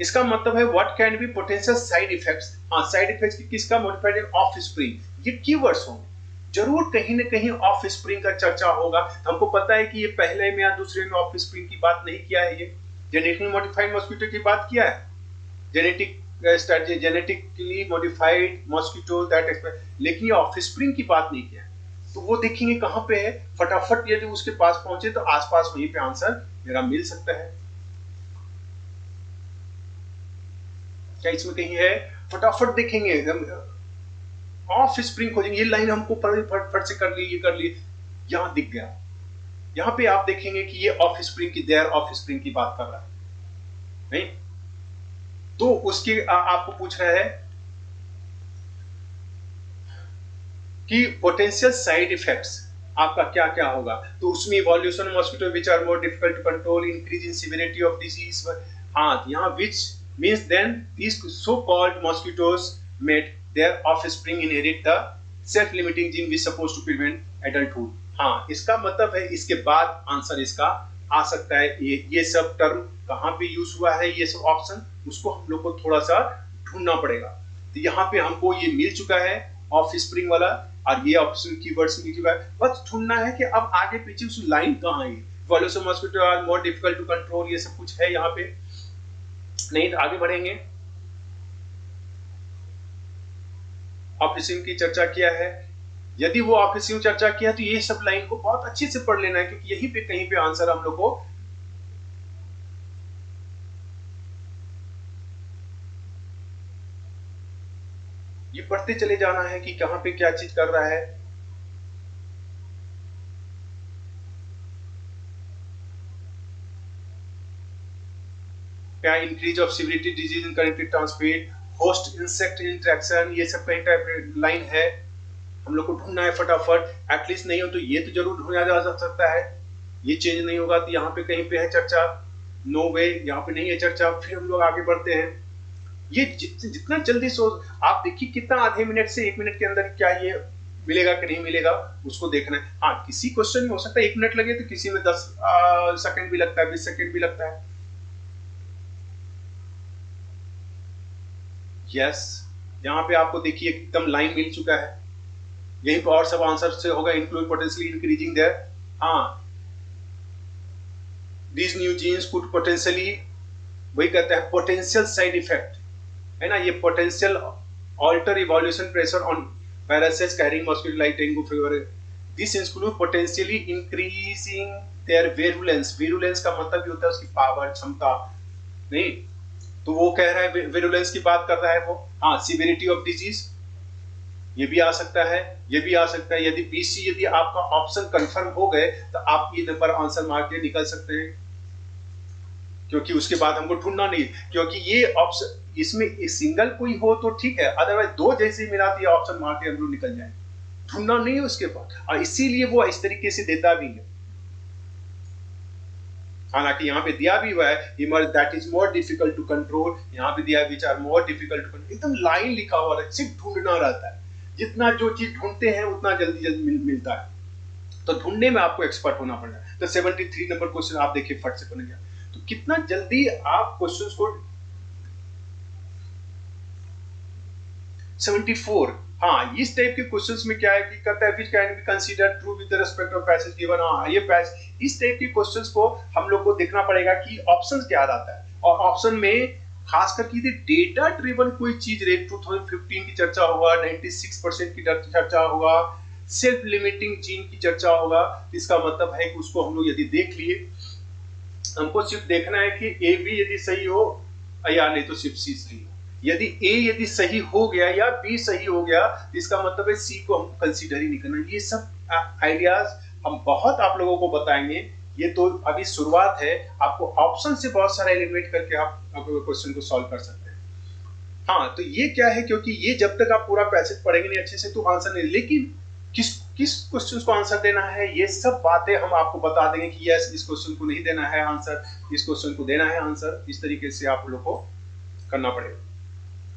इसका मतलब है what can be potential side effects. हाँ साइड इफेक्ट्स किसका, मॉडिफाइड ऑफ स्प्रिंग, ये कीवर्ड्स होंगे, जरूर कहीं ना कहीं ऑफ स्प्रिंग का चर्चा होगा। हमको पता है कि ये पहले में या दूसरे में ऑफ स्प्रिंग की बात नहीं किया है, ये जेनेटिकली मॉडिफाइड मॉस्किटो की बात किया है, जेनेटिकली मॉडिफाइड मॉस्किटो दैट, लेकिन ये ऑफ स्प्रिंग की बात नहीं किया है। तो वो देखेंगे कहां पे है, फटाफट यदि उसके पास पहुंचे तो आसपास वहीं पे आंसर मेरा मिल सकता है। क्या इसमें कहीं है, फटाफट देखेंगे, ऑफ स्प्रिंग खोजेंगे, ये लाइन हमको फट से कर ली, ये कर ली, यहां दिख गया। यहां पे आप देखेंगे कि ये ऑफ स्प्रिंग की, देयर ऑफ स्प्रिंग की बात कर रहा है, नहीं तो उसके आपको पूछ रहा है कि पोटेंशियल साइड इफेक्ट्स आपका क्या क्या होगा। तो उसमें evolution mosquito which are more difficult to control, increase in severity of disease, हाँ यहाँ which means then these so called mosquitoes made their offspring inherit the self-limiting gene which supposed to prevent adulthood। हाँ इसका मतलब है, इसके बाद answer इसका आ सकता है। ये सब टर्म कहाँ पे यूज हुआ है, ये सब ऑप्शन, उसको हम लोग को थोड़ा सा ढूंढना पड़ेगा। तो यहाँ पे हमको ये मिल चुका है ऑफ स्प्रिंग वाला, और ये ऑप्शन कीवर्ड्स मिल चुका है, बस ढूंढना है कि अब आगे पीछे उस लाइन कहाँ है। Evolution mosquito are more difficult to control, ये सब कुछ है यहाँ पे, नहीं तो आगे बढ़ेंगे। ऑफिसिंग की चर्चा किया है, यदि वो ऑफिसिंग चर्चा किया तो ये सब लाइन को बहुत अच्छे से पढ़ लेना है, क्योंकि यहीं पे कहीं पे आंसर हम लोग को ये पढ़ते चले जाना है कि कहां पे क्या चीज कर रहा है। क्या increase of civility disease in connected transmit, host insect interaction, ये सब कहीं टाइप लाइन है, हम लोग को ढूंढना है फटाफट। एटलीस्ट नहीं हो तो ये तो जरूर ढूंढा जा सकता है। ये चेंज नहीं होगा तो यहाँ पे कहीं पे है चर्चा, नो वे, यहाँ पे नहीं है चर्चा। फिर हम लोग आगे बढ़ते हैं। ये जितना जल्दी सोच, आप देखिए कितना आधे मिनट से 1 मिनट के अंदर क्या ये मिलेगा कि नहीं मिलेगा, उसको देखना है। हाँ, किसी क्वेश्चन में हो सकता है 1 मिनट लगे, तो किसी में 10 सेकंड भी लगता है, 20 सेकंड भी लगता है। यस, यहाँ पे आपको देखिए एकदम लाइन मिल चुका है। यहीं पर और सब आंसर से होगा, इंक्लूड पोटेंशियली इंक्रीजिंग देयर। हाँ, these new genes could potentially, वही कहते हैं पोटेंशियल साइड इफेक्ट, है ना, ये potential alter evolution pressure on viruses carrying mosquito like dengue fever. This include potentially increasing their virulence. virulence का मतलब भी होता है उसकी पावर, क्षमता, नहीं तो वो कह रहा है virulence की बात कर रहा है वो। हाँ, severity of disease, ये भी आ सकता है, ये भी आ सकता है। यदि BC, यदि आपका ऑप्शन कंफर्म हो गए तो आप ये नंबर आंसर मार के निकल सकते हैं, क्योंकि उसके बाद हमको ढूंढना नहीं, क्योंकि ये ऑप्शन इसमें सिंगल कोई हो तो ठीक है, अदरवाइज दो जैसे मिला तो ये ऑप्शन मार के हम लोग निकल जाए, ढूंढना नहीं है उसके बाद। और इसीलिए वो इस तरीके से देता भी है। हालांकि यहाँ पे दिया भी हुआ है emerge that is more difficult to control, यहाँ पे दिया which are more difficult to control, एकदम लाइन लिखा हुआ है, सिर्फ ढूंढना रहता है। जितना जो चीज ढूंढते हैं उतना जल्दी जल्दी मिलता है, तो ढूंढने में आपको एक्सपर्ट होना पड़ता है। तो 73 नंबर क्वेश्चन आप देखिए फट से बन गया। तो कितना जल्दी आप क्वेश्चंस को 74, हाँ, इस टाइप के क्वेश्चंस में क्या है कि कहता है which can be considered true with respect of passage given. हाँ, ये पैसेज, इस टाइप के क्वेश्चंस को हम लोग को देखना पड़ेगा कि ऑप्शंस क्या आता है, और ऑप्शन में खास करके यदि डेटा ड्रिवन कोई चीज रहे, 2015 की चर्चा होगा, 96% की चर्चा होगा, सेल्फ लिमिटिंग जीन की चर्चा होगा, इसका मतलब है कि उसको हम लोग यदि देख लिए, हमको सिर्फ देखना है कि ए बी यदि सही हो या नहीं तो सिर्फ सी सही हो। यदि ए यदि सही हो गया या बी सही हो गया, इसका मतलब है सी को हम कंसीडर ही नहीं करना। ये सब आइडियाज हम बहुत आप लोगों को बताएंगे, ये तो अभी शुरुआत है। आपको ऑप्शन से बहुत सारा एलिमिनेट करके आप क्वेश्चन को सॉल्व कर सकते हैं। हाँ, तो ये क्या है, क्योंकि ये जब तक आप पूरा पैसेज पढ़ेंगे नहीं अच्छे से तो आंसर नहीं, लेकिन किस किस क्वेश्चन को आंसर देना है, ये सब बातें हम आपको बता देंगे कि यस, इस क्वेश्चन को नहीं देना है आंसर, इस क्वेश्चन को देना है आंसर। इस तरीके से आप लोग को करना पड़ेगा।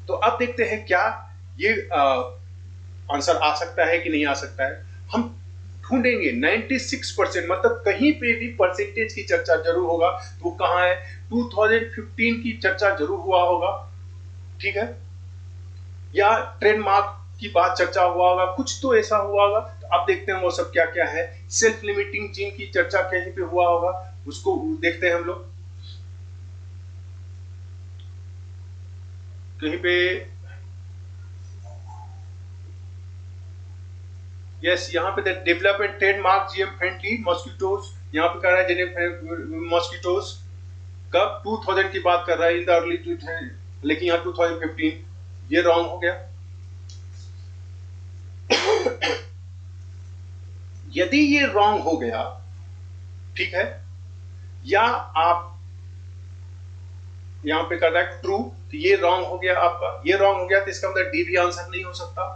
तो अब देखते हैं क्या ये आंसर आ सकता है कि नहीं आ सकता है। हम ढूंढेंगे 96%, मतलब कहीं पे भी परसेंटेज की चर्चा जरूर होगा, तो कहाँ है, 2015 की चर्चा जरूर हुआ होगा, ठीक है, या ट्रेडमार्क की बात चर्चा हुआ होगा, कुछ तो ऐसा हुआ होगा। तो अब देखते हैं वो सब क्या क्या है। सेल्फ लिमिटिंग जीन की चर्चा कहीं पे हुआ होगा, उसको देखते हैं हम लोग। कहीं पे यस, यहाँ पे development trademark GM friendly mosquitoes, यहाँ पे कर रहा है मॉस्किटोज कब 2000 की बात कर रहा है, इन द अर्ली 2000, लेकिन यहाँ 2015, ये रॉन्ग हो गया। यदि ये रॉन्ग हो गया, ठीक है, या आप यहां पे कर रहा है ट्रू, तो ये रॉन्ग हो गया आपका, ये रॉन्ग हो गया, तो इसका मतलब डी भी आंसर नहीं हो सकता,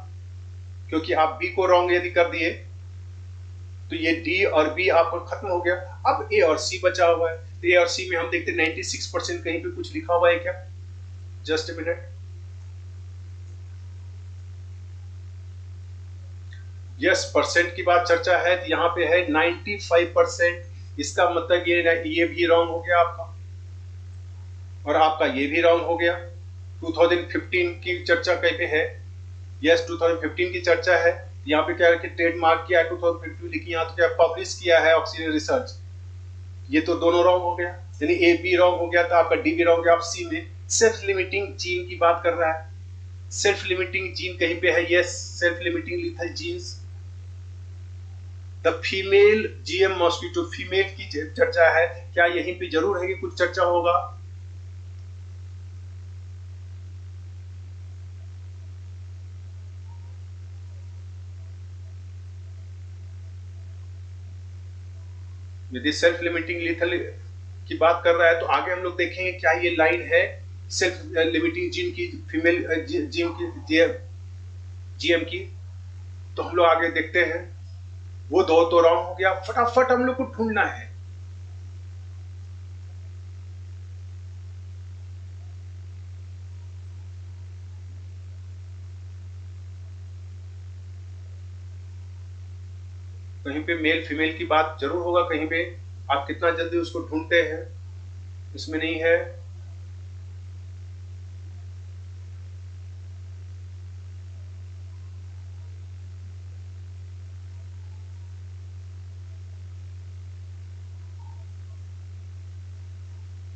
क्योंकि आप बी को रॉन्ग यदि कर दिए तो ये डी और बी आपको खत्म हो गया। अब ए और सी बचा हुआ है, तो ए और सी में हम देखते हैं 96% कहीं पे कुछ लिखा हुआ है क्या, just a minute. Yes, percent की बात चर्चा है, तो यहाँ पे है 95%, इसका मतलब ये भी रॉन्ग हो गया आपका, और आपका ये भी रॉन्ग हो गया। 2015 की चर्चा कहीं पे है, यस 2015 की चर्चा है, यहाँ पे क्या है कि ट्रेडमार्क किया है 2015 लिखी, यहाँ तो क्या पब्लिश किया है ऑक्सीजन रिसर्च, ये तो दोनों रॉन्ग हो गया, यानी ए बी रॉन्ग हो गया, तो आपका डी भी रॉन्ग हो गया। आप सी में सेल्फ लिमिटिंग जीन की बात कर रहा है, सेल्फ लिमिटिंग जीन कहीं पे है, yes self limiting lethal genes, the female GM mosquito, female की चर्चा है, क्या यहीं पे जरूर है कि कुछ चर्चा होगा। यदि सेल्फ लिमिटिंग लीथल की बात कर रहा है तो आगे हम लोग देखेंगे क्या ये लाइन है सेल्फ लिमिटिंग जीन की, फीमेल जीन की, जीएम की, तो हम लोग आगे देखते हैं। वो दो तो रॉन्ग हो गया, फटाफट हम लोग को ढूंढना है। कहीं पे मेल फीमेल की बात जरूर होगा, कहीं पे आप कितना जल्दी उसको ढूंढते हैं, इसमें नहीं है।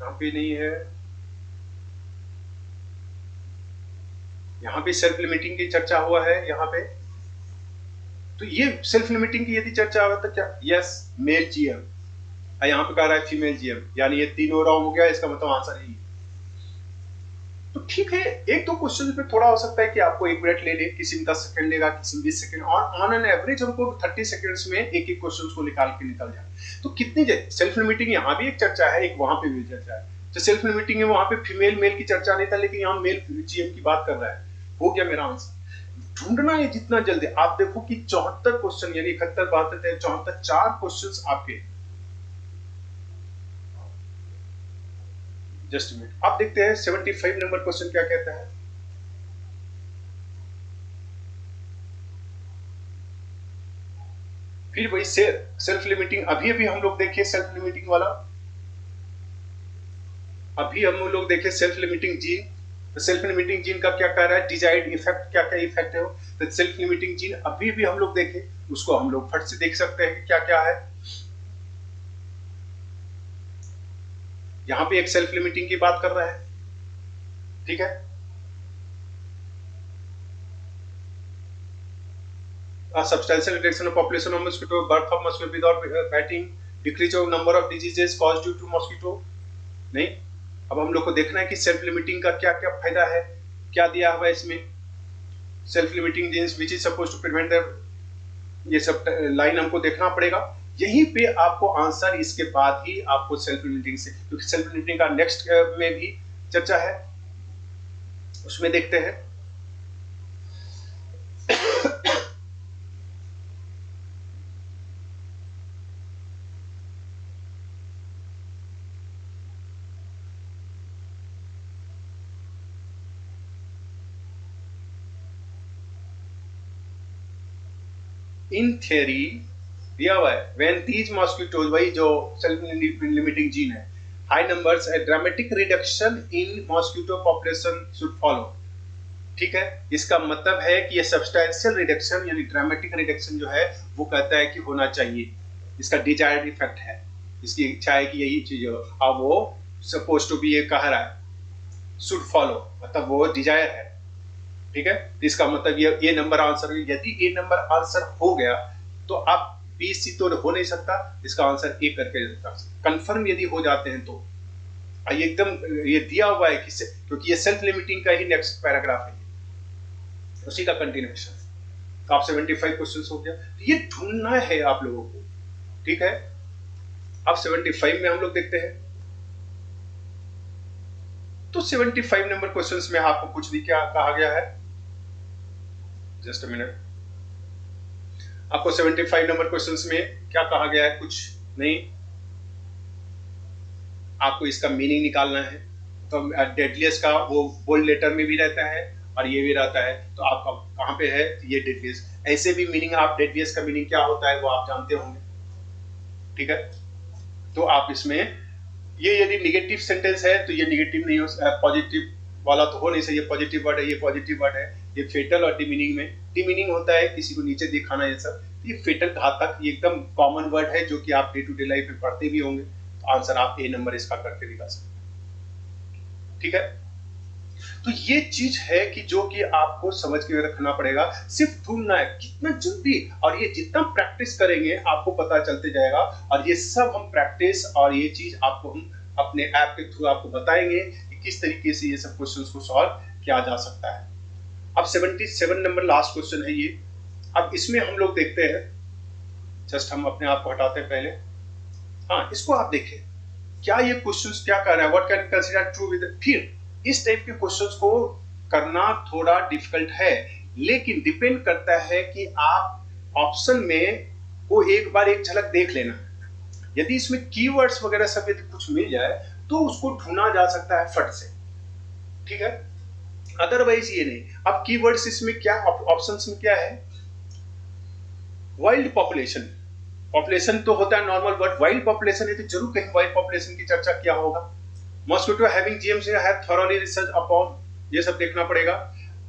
यहाँ पे नहीं है। यहाँ पे सेल्फ लिमिटिंग की चर्चा हुआ है यहाँ पे, तो ये सेल्फ लिमिटिंग की यदि चर्चा हुआ तो क्या, यस मेल जीएम, यहाँ पे कह रहा है फीमेल जीएम, यानी ये तीनों रॉन्ग हो गया, इसका मतलब आंसर ही। तो ठीक है, एक दो क्वेश्चन पे थोड़ा हो सकता है कि आपको 1 मिनट ले ले, किसी में 10 सेकंड लेगा, किसी में 20 सेकंड, और ऑन एन एवरेज हमको 30 सेकंड्स में एक एक क्वेश्चन को निकाल के निकल जाए। तो कितनी सेल्फ लिमिटिंग यहाँ भी एक चर्चा है, एक वहां पे भी चर्चा है। तो सेल्फ लिमिटिंग है वहां पे फीमेल मेल की चर्चा नहीं था, लेकिन यहाँ मेल जीएम की बात कर रहा है। हो गया मेरा आंसर। ढूंढना है जितना जल्दी। आप देखो कि 74 क्वेश्चन, यानी 71 72 74, 4 क्वेश्चन आपके। जस्ट मिनट, आप देखते हैं 75 नंबर क्वेश्चन क्या कहता है। फिर वही सेल्फ लिमिटिंग, अभी अभी हम लोग देखिए सेल्फ लिमिटिंग वाला, अभी हम लोग देखे सेल्फ लिमिटिंग जीन। तो सेल्फ लिमिटिंग जीन का क्या कह रहा है, डिजायर्ड इफेक्ट, क्या क्या इफेक्ट है वो। तो सेल्फ लिमिटिंग जीन अभी भी हम लोग देखे, उसको हम लोग फट से देख सकते हैं कि क्या क्या है। यहां पे एक सेल्फ लिमिटिंग की बात कर रहा है, ठीक है। Substantial reduction of population of mosquito, birth of mosquito without biting, decrease of number of diseases caused due to mosquito। नहीं, अब हम लोग को देखना है कि सेल्फ लिमिटिंग का क्या क्या फायदा है, क्या दिया हुआ है इसमें। Self limiting genes which is suppose to prevent the, ये सब लाइन हमको देखना पड़ेगा। यहीं पे आपको आंसर इसके बाद ही आपको सेल्फ लिमिटिंग से, क्योंकि सेल्फ लिमिटिंग का नेक्स्ट में भी चर्चा है, उसमें देखते हैं। इन थियरी दिया हुआ है, व्हेन दीज मॉस्किटोज, वही जो सेल्फ लिमिटिंग जीन है, high numbers, A dramatic reduction in mosquito population should follow. ठीक है, इसका मतलब है कि ये सब्सटेंशियल रिडक्शन यानी ड्रामेटिक रिडक्शन जो है वो कहता है कि होना चाहिए, इसका डिजायर्ड इफेक्ट है, इसकी इच्छा है कि यही चीज हो। अब वो सपोज टू बी ये कह रहा है शुड फॉलो, मतलब वो डिजायर है, ठीक है। इसका मतलब ये नंबर आंसर, यदि ये नंबर आंसर हो गया तो आप बी सी तो हो नहीं सकता, इसका आंसर ए करके कंफर्म यदि हो जाते हैं तो ये एकदम ये दिया हुआ है कि क्योंकि ये सेल्फ लिमिटिंग का ही नेक्स्ट पैराग्राफ है, उसी का कंटिन्यूएशन। तो आप 75 क्वेश्चंस हो गया, तो ये ढूंढना है आप लोगों को, ठीक है। अब 75 में हम लोग देखते हैं, तो 75 नंबर क्वेश्चंस में आपको कुछ भी क्या कहा गया है, जस्ट अ मिनट। आपको 75 नंबर क्वेश्चंस में क्या कहा गया है, कुछ नहीं, आपको इसका मीनिंग निकालना है। तो डेडलिएस्ट का वो बोल्ड लेटर में भी रहता है और ये भी रहता है, तो आपका कहाँ पे है, ये डेडलिएस्ट। ऐसे भी मीनिंग, आप डेडलिएस्ट का मीनिंग क्या होता है वो आप जानते होंगे, ठीक है। तो आप इसमें ये यदि निगेटिव सेंटेंस है तो ये निगेटिव नहीं हो, पॉजिटिव वाला तो हो नहीं सकता, ये पॉजिटिव वर्ड है, ये पॉजिटिव वर्ड है। ये फेटल और डिमीनिंग में, डिमीनिंग होता है किसी को नीचे दिखाना, ये सब। ये फेटल घातक, ये एकदम कॉमन वर्ड है जो कि आप डे टू डे लाइफ में पढ़ते भी होंगे। तो आंसर आप ए नंबर इसका करके दिखा सकते, ठीक है। तो ये चीज है कि जो कि आपको समझ के रखना पड़ेगा, सिर्फ ढूंढना है कितना जल्दी, और ये जितना प्रैक्टिस करेंगे आपको पता चलते जाएगा। और ये सब हम प्रैक्टिस और ये चीज आपको हम अपने ऐप के थ्रू आपको बताएंगे कि किस तरीके से ये सब क्वेश्चंस को सॉल्व किया जा सकता है। अब 77 नंबर लास्ट क्वेश्चन है ये। अब इसमें हम लोग देखते हैं, जस्ट हम अपने आप को हटाते हैं पहले। हाँ, इसको आप देखें, क्या ये क्वेश्चंस क्या कर रहा है, what can consider true with, फिर इस टाइप के क्वेश्चंस को करना थोड़ा डिफिकल्ट है, लेकिन डिपेंड करता है कि आप ऑप्शन में को एक बार एक झलक देख लेना। यदि इसमें कीवर्ड्स वगैरह सब यदि कुछ मिल जाए तो उसको ढूंढा जा सकता है फट से, ठीक है, अदरवाइज ये नहीं। अब कीवर्ड्स इसमें क्या ऑप्शंस में क्या है, वाइल्ड पॉपुलेशन, पॉपुलेशन तो होता है नॉर्मल, बट वाइल्ड पॉपुलेशन है तो जरूर कहीं वाइल्ड पॉपुलेशन की चर्चा क्या होगा। Mosquito having GMs have thoroughly research upon, ये सब देखना पड़ेगा।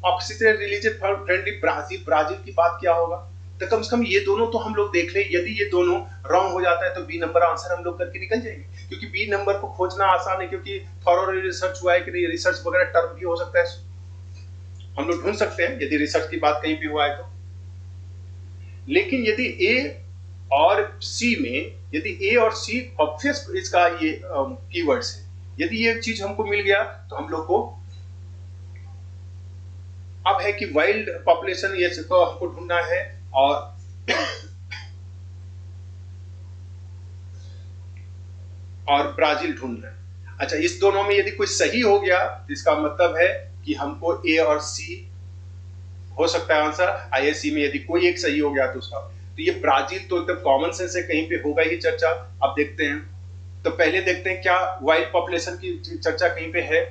Oxygen religion friendly Brazil, Brazil की बात क्या होगा, तो कम से कम ये दोनों तो हम लोग देख ले। यदि ये दोनों रॉन्ग हो जाता है तो बी नंबर आंसर हम लोग करके निकल जाएंगे, क्योंकि बी नंबर को खोजना आसान है, क्योंकि थॉरोली रिसर्च हुआ है कि नहीं, रिसर्च वगैरह टर्म भी हो सकता है, हम लोग ढूंढ सकते हैं यदि रिसर्च की बात कहीं भी हुआ है तो। लेकिन यदि ए और सी में, यदि ए और सी ऑब्वियस इसका ये कीवर्ड्स है, यदि ये चीज हमको मिल गया तो हम लोग को अब है कि वाइल्ड पॉपुलेशन ये तो हमको ढूंढना है, और ब्राजील ढूंढना है। अच्छा, इस दोनों में यदि कोई सही हो गया तो इसका मतलब है कि हमको ए और सी हो सकता है आंसर, आईएससी में यदि कोई एक सही हो गया तो उसका, तो ये ब्राजील तो एकदम कॉमन सेंस है, कहीं पे होगा ही चर्चा। अब देखते हैं, तो पहले देखते हैं क्या वाइल्ड पॉपुलेशन की चर्चा कहीं पे है।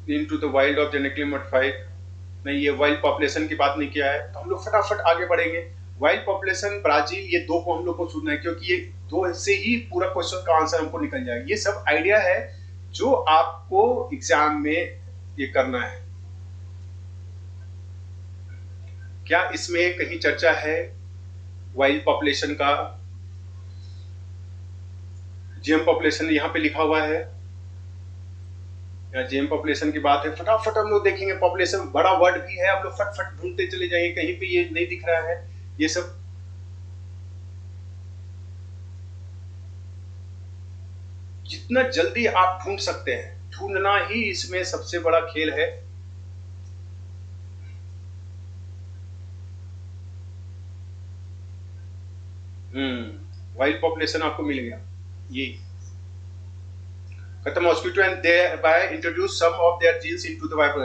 Into the wild of genetically modified, नहीं ये वाइल्ड पॉपुलेशन की बात नहीं किया है, तो हम लोग फटाफट आगे बढ़ेंगे। वाइल्ड पॉपुलेशन ब्राजील, ये दो को हम लोग को सुनना है, क्योंकि ये दो से ही पूरा क्वेश्चन का आंसर हमको निकल जाएगा। ये सब आइडिया है जो आपको एग्जाम में ये करना है। क्या इसमें कहीं चर्चा है वाइल्ड पॉपुलेशन का, जीएम पॉपुलेशन यहाँ पे लिखा हुआ है, जेम पॉपुलेशन की बात है, फटाफट हम लोग देखेंगे। पॉपुलेशन बड़ा वर्ड भी है, हम लोग फटफट ढूंढते चले जाएंगे, कहीं पे ये नहीं दिख रहा है ये सब। जितना जल्दी आप ढूंढ सकते हैं, ढूंढना ही इसमें सबसे बड़ा खेल है। वाइल्ड पॉपुलेशन आपको मिल गया, ये cut the mosquito and thereby introduce some of their genes into the wild,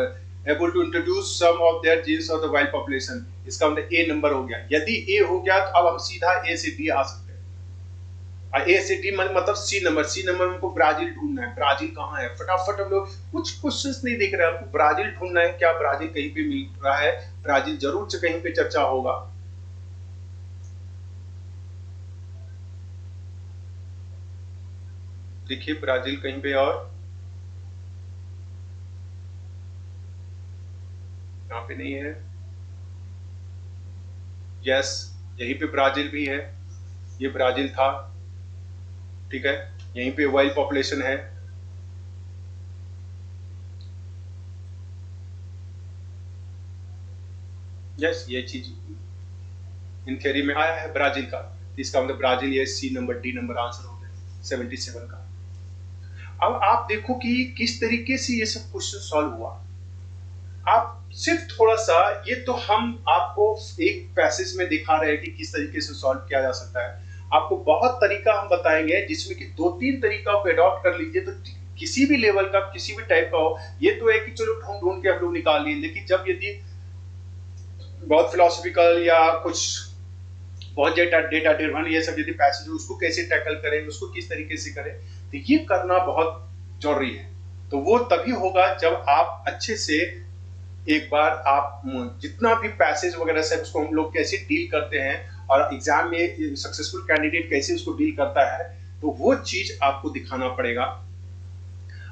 able to introduce some of their genes of the wild population। इसका मतलब ए नंबर हो गया। यदि ए हो गया तो अब हम सीधा ए से डी आ सकते हैं। ए से डी मतलब सी नंबर, सी नंबर में हमको ब्राजील ढूंढना है। ब्राजील कहाँ है, फटाफट हम लोग, कुछ क्वेश्चंस नहीं दिख रहे हैं हमको, ब्राजील ढूंढना है। क्या ब्राजील कहीं पे मिल रहा है, ब्राजील जरूर से कहीं पे चर्चा होगा। देखिए ब्राजील कहीं पे, और यहाँ पे नहीं है। यस, यहीं पे ब्राजील भी है, ये ब्राजील था, ठीक है, यहीं पे वाइल्ड पॉपुलेशन है। यस, ये चीज इन थ्योरी में आया है ब्राजील का, इसका मतलब ब्राजील, ये C number D number answer हो गया 77 का। अब आप देखो कि किस तरीके से ये सब क्वेश्चन सॉल्व हुआ। आप सिर्फ थोड़ा सा, ये तो हम आपको एक पैसेज में दिखा रहे हैं कि किस तरीके से सॉल्व किया जा सकता है। आपको बहुत तरीका हम बताएंगे, जिसमें कि 2-3 तरीका आप अडॉप्ट कर लीजिए तो किसी भी लेवल का, किसी भी टाइप का हो। ये तो है कि चलो ढूंढ ढूंढ के हम लोग निकाल लिए, लेकिन जब यदि बहुत फिलोसफिकल या कुछ बहुत डेटा ड्रिवन ये सब यदि पैसेज, उसको कैसे टैकल करें, उसको किस तरीके से करें, तो ये करना बहुत जरूरी है। तो वो तभी होगा जब आप अच्छे से एक बार आप जितना भी पैसेज वगैरह से उसको हम लोग कैसे डील करते हैं और एग्जाम में सक्सेसफुल कैंडिडेट कैसे उसको डील करता है, तो वो चीज आपको दिखाना पड़ेगा।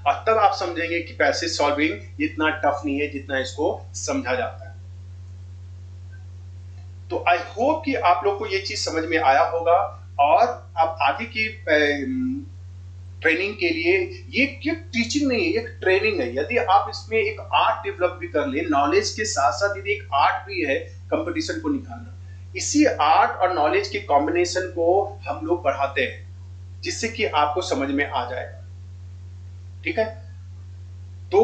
और तब आप समझेंगे कि पैसेज सॉल्विंग इतना टफ नहीं है जितना इसको समझा जाता है। तो आई होप कि आप लोग को ये चीज समझ में आया होगा, और आप आगे की ट्रेनिंग के लिए, ये टीचिंग नहीं है, एक ट्रेनिंग है। यदि आप इसमें एक आर्ट डेवलप भी कर ले, नॉलेज के साथ साथ यदि एक आर्ट भी है कंपटीशन को निकालना, इसी आर्ट और नॉलेज के कॉम्बिनेशन को हम लोग पढ़ाते हैं, जिससे कि आपको समझ में आ जाएगा, ठीक है। तो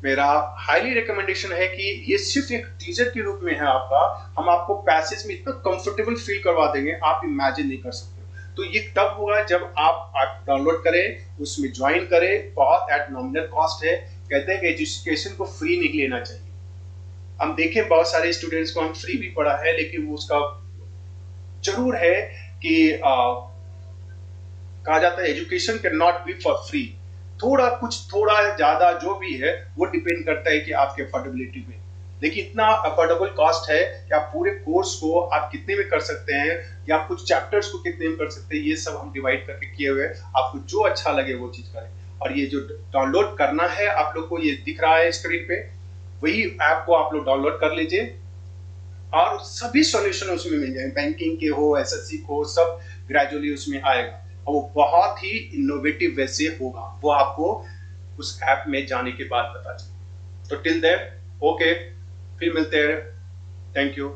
मेरा हाईली रिकमेंडेशन है कि ये सिर्फ एक टीजर के रूप में है आपका। हम आपको पैसेज में इतना कंफर्टेबल फील करवा देंगे, आप इमेजिन नहीं कर सकते। तो ये तब होगा जब आप डाउनलोड करें, उसमें ज्वाइन करें। बहुत एट नॉमिनल कॉस्ट है। कहते हैं कि एजुकेशन को फ्री नहीं लेना चाहिए। हम देखें बहुत सारे स्टूडेंट्स को हम फ्री भी पढ़ा है, लेकिन वो उसका जरूर है कि कहा जाता है education can not be for free. थोड़ा ज्यादा जो भी है वो डिपेंड करता है कि आपके अफोर्डेबिलिटी में। लेकिन इतना अफोर्डेबल कॉस्ट है कि आप पूरे कोर्स को आप कितने में कर सकते हैं, या कुछ चैप्टर्स को कितने में कर सकते हैं, ये सब हम डिवाइड करके किए हुए हैं। आपको जो अच्छा लगे वो चीज करें। और ये जो डाउनलोड करना है आप लोग को, ये दिख रहा है स्क्रीन पे, वही ऐप को आप लोग डाउनलोड कर लीजिए और सभी सॉल्यूशन उसमें मिल जाएंगे। बैंकिंग के हो, एसएससी को, सब ग्रेजुअली उसमें आएगा। और वो बहुत ही इनोवेटिव वे से होगा, वो आपको उस ऐप में जाने के बाद पता चले। तो टिल देयर, ओके, फिर मिलते हैं। Thank you.